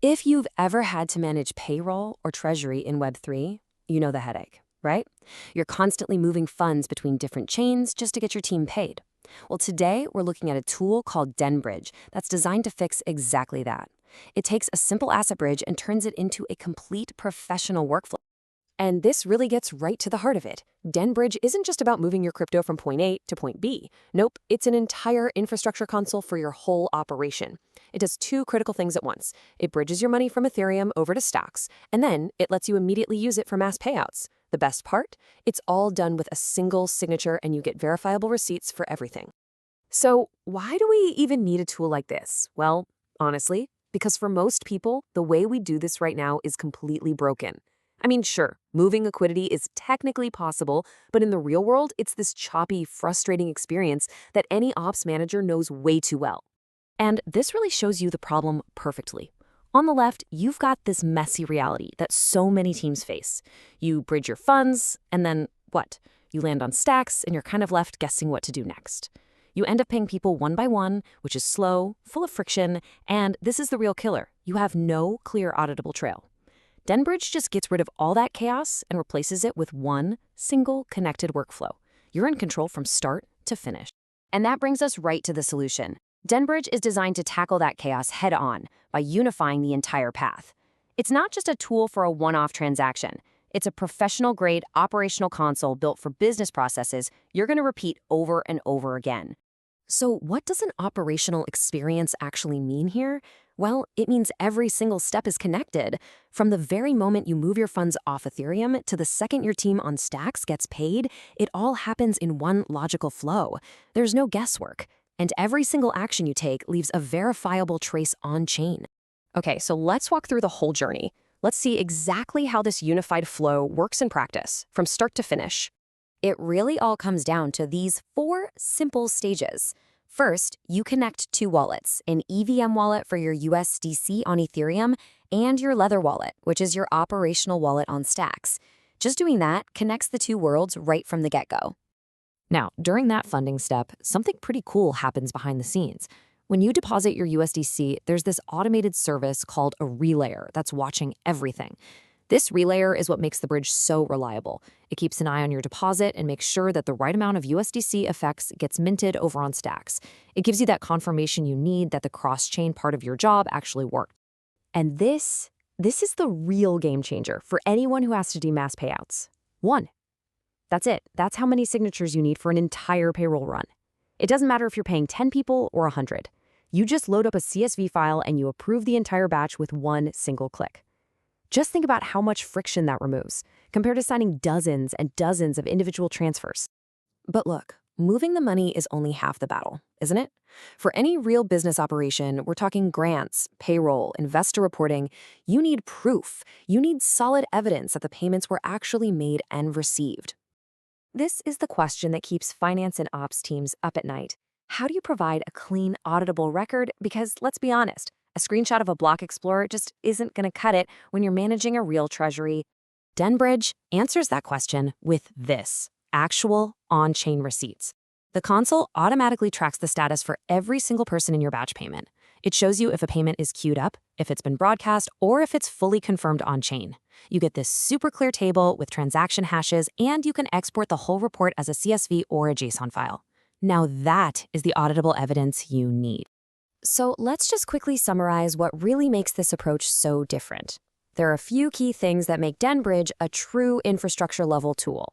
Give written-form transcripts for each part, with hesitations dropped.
If you've ever had to manage payroll or treasury in Web3, you know the headache, right? You're constantly moving funds between different chains just to get your team paid. Well, today we're looking at a tool called DenBridge that's designed to fix exactly that. It takes a simple asset bridge and turns it into a complete professional workflow. And this really gets right to the heart of it. DenBridge isn't just about moving your crypto from point A to point B. Nope, it's an entire infrastructure console for your whole operation. It does two critical things at once. It bridges your money from Ethereum over to stocks, and then it lets you immediately use it for mass payouts. The best part? It's all done with a single signature and you get verifiable receipts for everything. So why do we even need a tool like this? Well, honestly, because for most people, the way we do this right now is completely broken. I mean, sure, moving liquidity is technically possible, but in the real world, it's this choppy, frustrating experience that any ops manager knows way too well. And this really shows you the problem perfectly. On the left, you've got this messy reality that so many teams face. You bridge your funds, and then what? You land on stacks, and you're kind of left guessing what to do next. You end up paying people one by one, which is slow, full of friction, and this is the real killer. You have no clear auditable trail. DenBridge just gets rid of all that chaos and replaces it with one single connected workflow. You're in control from start to finish. And that brings us right to the solution. DenBridge is designed to tackle that chaos head-on by unifying the entire path. It's not just a tool for a one-off transaction. It's a professional-grade operational console built for business processes you're going to repeat over and over again. So what does an operational experience actually mean here? Well, it means every single step is connected. From the very moment you move your funds off Ethereum to the second your team on Stacks gets paid, it all happens in one logical flow. There's no guesswork. And every single action you take leaves a verifiable trace on-chain. Okay, so let's walk through the whole journey. Let's see exactly how this unified flow works in practice, from start to finish. It really all comes down to these 4 simple stages. First, you connect 2 wallets, an EVM wallet for your USDC on Ethereum and your Leather wallet, which is your operational wallet on Stacks. Just doing that connects the 2 worlds right from the get-go. Now, during that funding step, something pretty cool happens behind the scenes. When you deposit your USDC, there's this automated service called a relayer that's watching everything. This relayer is what makes the bridge so reliable. It keeps an eye on your deposit and makes sure that the right amount of USDC effects gets minted over on Stacks. It gives you that confirmation you need that the cross-chain part of your job actually worked. And this is the real game changer for anyone who has to do mass payouts. 1. That's it. That's how many signatures you need for an entire payroll run. It doesn't matter if you're paying 10 people or 100. You just load up a CSV file and you approve the entire batch with one single click. Just think about how much friction that removes, compared to signing dozens and dozens of individual transfers. But look, moving the money is only half the battle, isn't it? For any real business operation, we're talking grants, payroll, investor reporting. You need proof. You need solid evidence that the payments were actually made and received. This is the question that keeps finance and ops teams up at night. How do you provide a clean, auditable record? Because let's be honest, a screenshot of a block explorer just isn't going to cut it when you're managing a real treasury. DenBridge answers that question with this: actual on-chain receipts. The console automatically tracks the status for every single person in your batch payment. It shows you if a payment is queued up, if it's been broadcast, or if it's fully confirmed on-chain. You get this super clear table with transaction hashes, and you can export the whole report as a CSV or a JSON file. Now that is the auditable evidence you need. So let's just quickly summarize what really makes this approach so different. There are a few key things that make DenBridge a true infrastructure-level tool.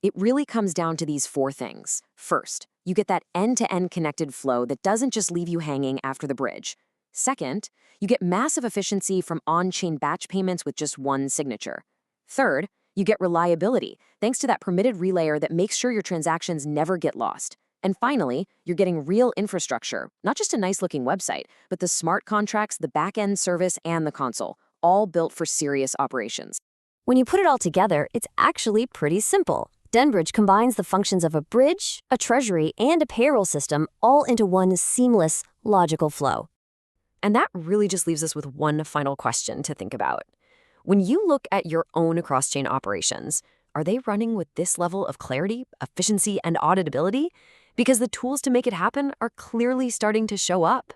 It really comes down to these 4 things. First, you get that end-to-end connected flow that doesn't just leave you hanging after the bridge. Second, you get massive efficiency from on-chain batch payments with just one signature. Third, you get reliability, thanks to that permitted relayer that makes sure your transactions never get lost. And finally, you're getting real infrastructure, not just a nice-looking website, but the smart contracts, the back-end service, and the console, all built for serious operations. When you put it all together, it's actually pretty simple. DenBridge combines the functions of a bridge, a treasury, and a payroll system all into one seamless, logical flow. And that really just leaves us with one final question to think about. When you look at your own cross-chain operations, are they running with this level of clarity, efficiency, and auditability? Because the tools to make it happen are clearly starting to show up.